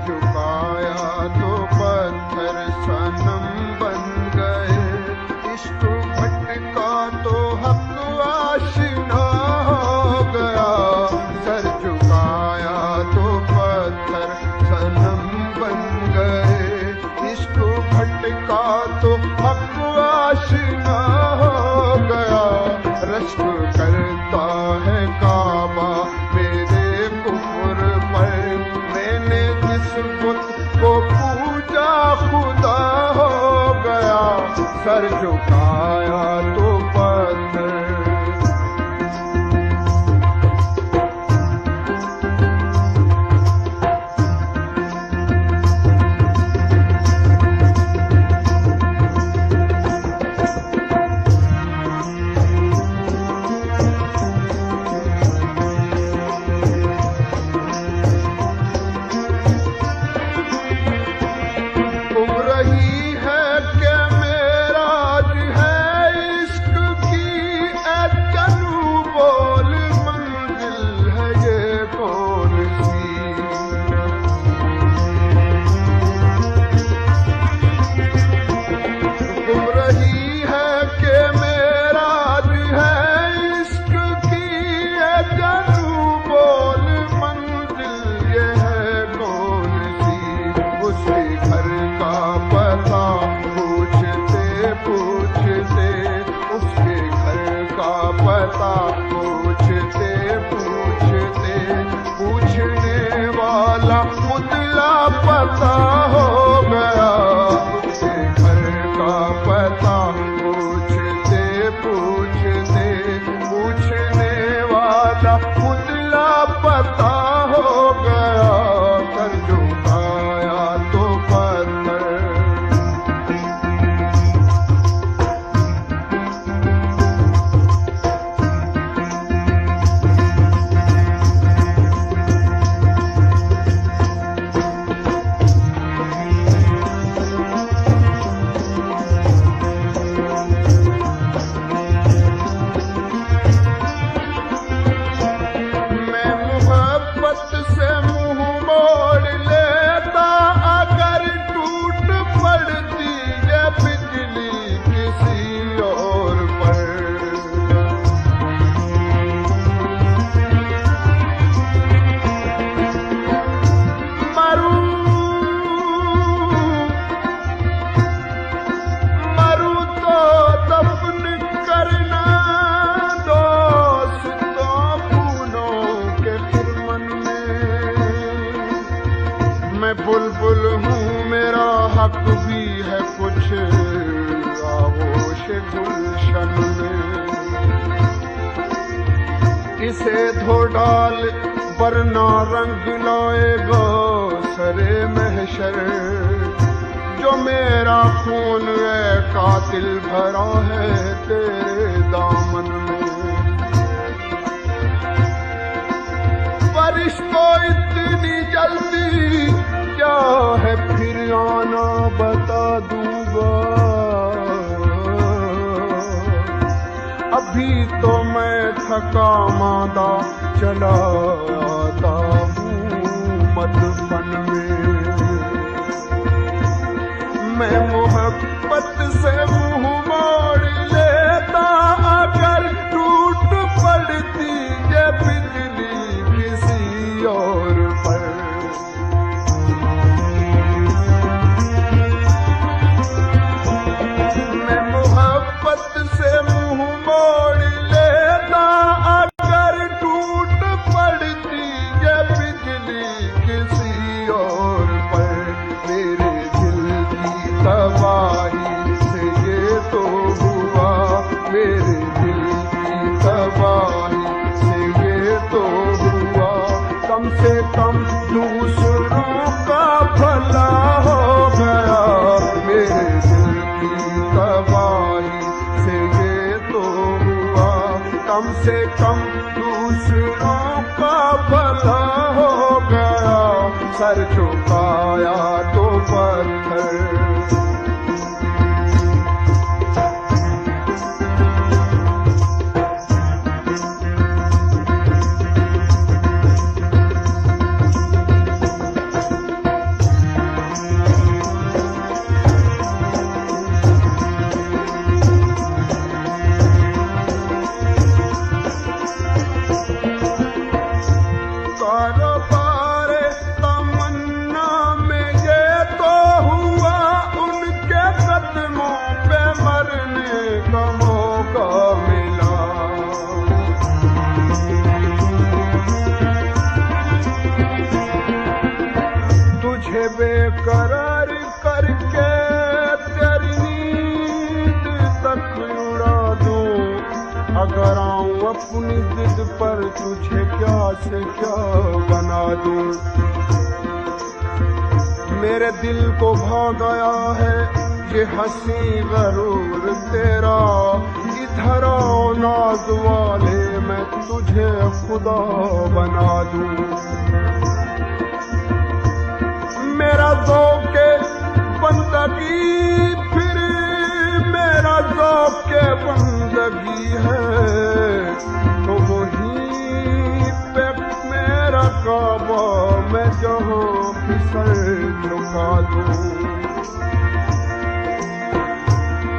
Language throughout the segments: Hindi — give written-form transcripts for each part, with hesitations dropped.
झुकाया तो पत्थर सनम बन गए, इश्क भटका तो हक आशिना हो गया। सर झुकाया तो पत्थर सनम बन गए, इश्क भटका तो हक आशिना हो गया। रश्क करता है काबा मेरे कुफर पर, मैंने जिस बुत को पूजा खुदा हो गया। सर झुकाया तो पत्थर। पूछने वाला मुदला पता हो गया, उसके घर का पता पूछते पूछते, पूछने वाला मुदला पता हो गया। कर झुकाया तो पत्थर। बुलबुल हूँ मेरा हक भी है कुछ आगोश गुलशन में, इसे धो डाल वरना रंग लाएगा सरे महशर। जो मेरा खून है कातिल भरा है तेरे दामन में, फरिश्तों इतनी जल्दी क्या है फिर आना बता दूंगा। अभी तो मैं थका मादा चला आता हूँ मधुबन में। मैं मोहब्बत से मुंह मोड़ लेता अगर टूट पड़ती ये बिजली किसी और पर। से मुंह मोड़ लेता अगर टूट पड़ती ये बिजली किसी और पर। मेरे दिल की तबाही से ये तो हुआ, मेरे दिल की तबाही से ये तो हुआ। कम से कम दूसरों का भला हो गया, मेरे दिल की तबाही कम से कम दूसरों का भला हो गया। सर झुकाया तो पत्थर। अपनी जिद पर तुझे क्या से क्या बना दूं। मेरे दिल को भा गया है ये हंसी गरूर तेरा, इधर आओ नाज वाले मैं तुझे खुदा बना दूं। मेरा ज़ौक़ बंदगी फिर मेरा ज़ौक़ बंदगी है, तो वहीं पे मेरा काबा मैं जहाँ फिसल झुका दूं।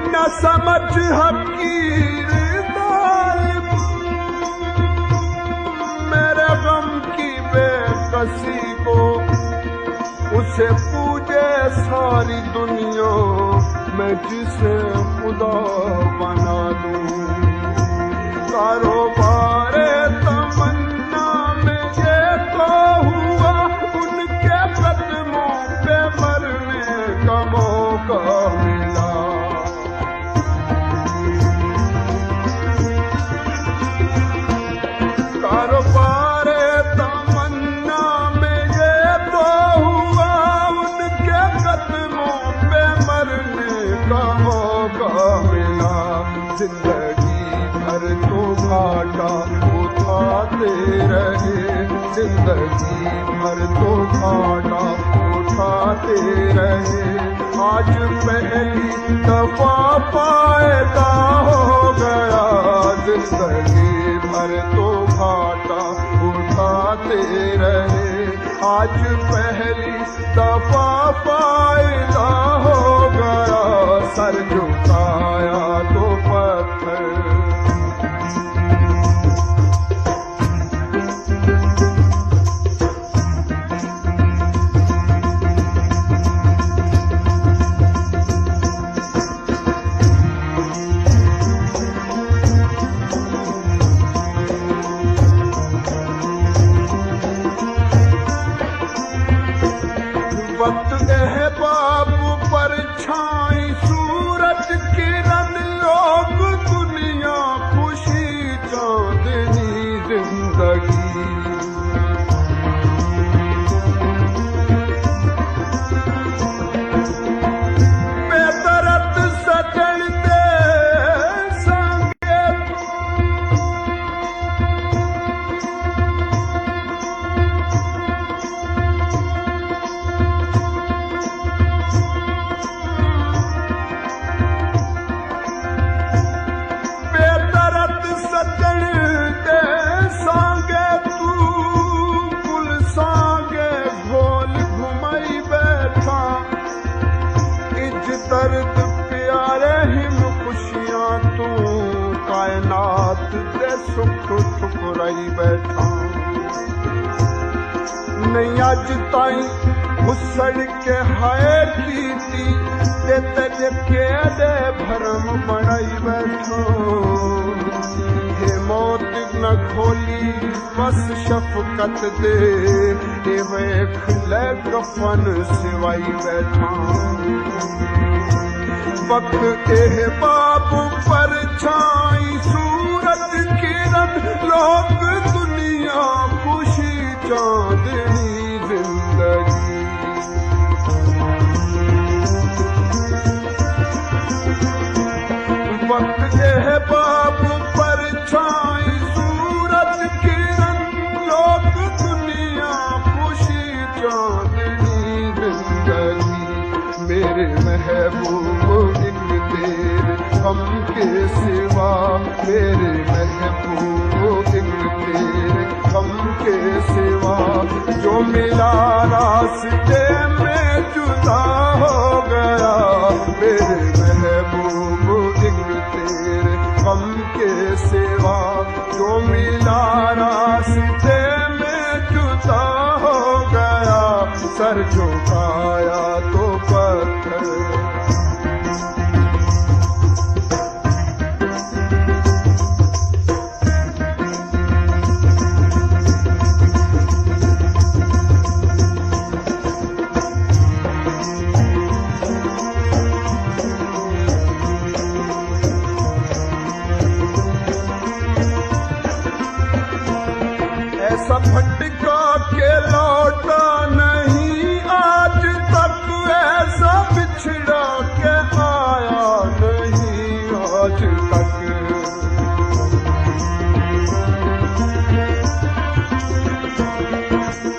न समझ हकीर जालिम मेरे गम की बेकसी को, उसे पूजे सारी दुनिया मैं जिसे खुदा बना दूं। कारोबार तमन्ना में ये तो हुआ उनके कदमों पे मरने का मौका मिला। कारोबार तमन्ना में ये तो हुआ उनके कदमों पे मरने का मौका मिला। जिंदगी भर तो घाटा उठाते रहे, जिंदगी भर तो घाटा उठाते रहे। आज पहली दफा फायदा हो गया, जिंदगी भर तो घाटा उठाते रहे। आज पहली दफा फायदा हो गया, सर झुकाया तो पत्थर। वक्त अहबाब पर छाई सूरज किरण, लोग दुनिया खुशी चांदनी जिंदगी। बेदर्द सजन दे संगे सजन दे सांगे तू कुल सांगे घोल घुमाई बैठा। इज दर्द प्यारे हिम खुशियां तू कायनात दे सुख ठुकराई बैठा। नहीं अज ताई हुसड़ के हाय कीती ते तेरे केदे भरम बनाई बैठो। हे मौत न खोली बस शफकत दे, ए वेख ले कफन सिवाई बैठा। वक्त अहबाब पर छाई सूरज किरण, लोग दुनिया खुशी चांदनी जिंदगी। वक्त अहबाब पर छाई सूरज किरण, लोग दुनिया खुशी चांदनी जिंदगी। मेरे महबूब एक तेरे गम के सिवा, मेरे महबूब एक तेरे गम के सिवा। जो मिला रास्ते में जुदा हो गया, मेरे महबूब एक तेरे गम के सिवा। जो मिला रास्ते में जुदा हो गया, सर झुकाया तो पत्थर।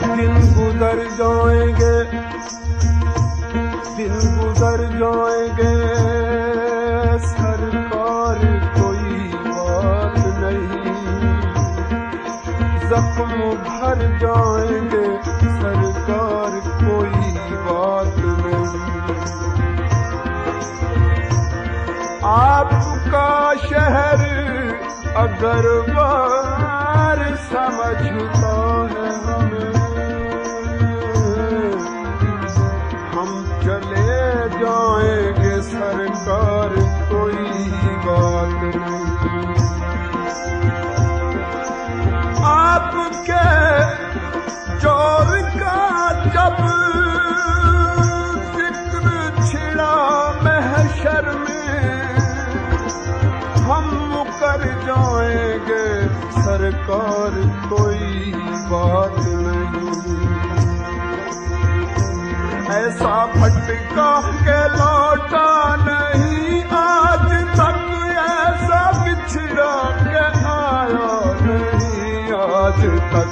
दिन गुजर जाएंगे, दिन गुजर जाएंगे, सरकार कोई बात नहीं, जख्म भर जाएंगे, सरकार कोई बात नहीं। आपका शहर अगर बार समझता है हमें, हम चले जाएंगे, सरकार कोई बात नहीं। आपके जोर का जब जिक्र छिड़ा महशर में, हम मुकर जाएंगे, सरकार कोई बात नहीं। ऐसा भटका के लौटा नहीं आज तक, ऐसा बिछड़ा के आया नहीं आज तक।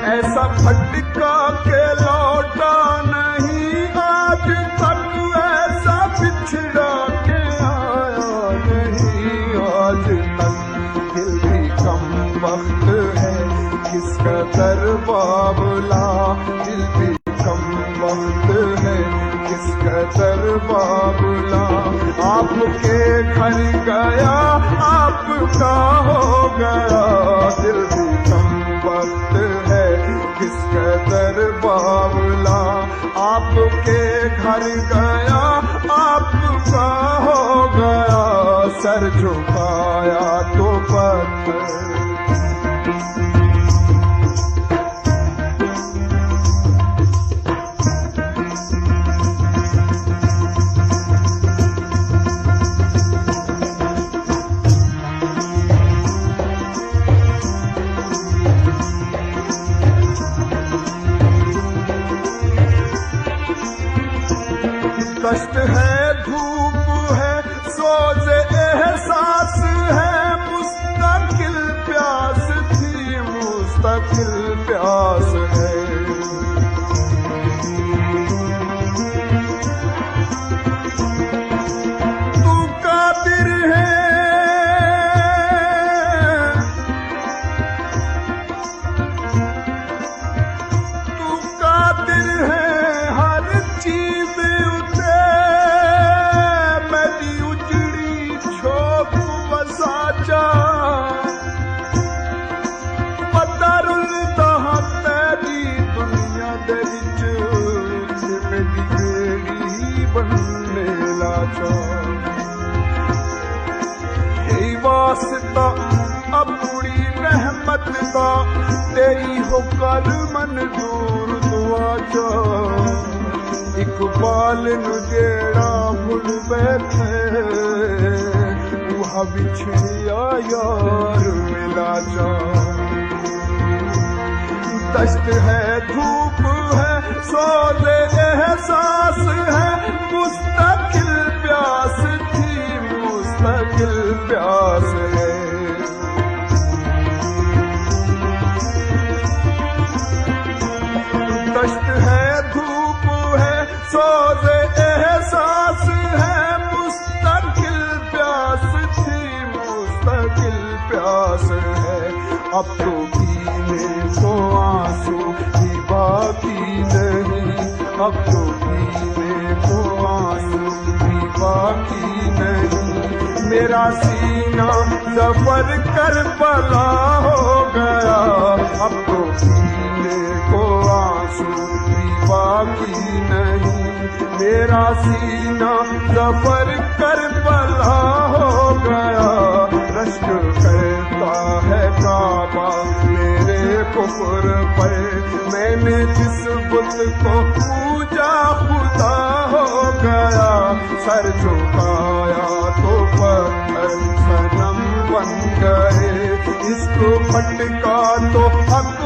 ऐसा भटका के लौटा नहीं आज तक, ऐसा बिछड़ा के आया नहीं आज तक। दिल भी कम वक्त है, किसका दर बाबला, दिल भी कम वक्त है, किसका दर बाबला। आपके घर गया, आपका हो गया, दिल भी कम वक्त है, किसका दर बाबला। आपके घर गया, आपका हो गया, सर झुकाया तो पत्थर। कष्ट है, धूप है, सोच एहसास है, मुस्तकिल प्यास थी, मुस्तकिल प्यास है। तू कादिर है, तू कादिर है, हर चीज वास्ता अपनी रहमत का, तेरी हो कर मंजूर दुआ चा। इकबाल नु जेड़ा भुल बैठे, वह बिछड़िया यार मिला जा। दश्त है, धूप है, सोज़े एहसास है, मुस्तकिल प्यास थी, मुस्तकिल प्यास है। दश्त है, धूप है, सोज़े एहसास है, मुस्तकिल प्यास थी, मुस्तकिल प्यास है। अब तो पीने को आंसू भी बाकी नहीं, अब तो पीने को आंसू भी बाकी नहीं। मेरा सीना सफर कर पला हो गया, अब तो पीने को आंसू भी बाकी नहीं। मेरा सीना सफर कर पला हो गया, रश्क करता है काबा मेरे कुफ्र पर। मैंने जिस बुत को पूजा खुदा हो गया, सर झुकाया तो पत्थर सनम बन गए। इसको फटका तो हक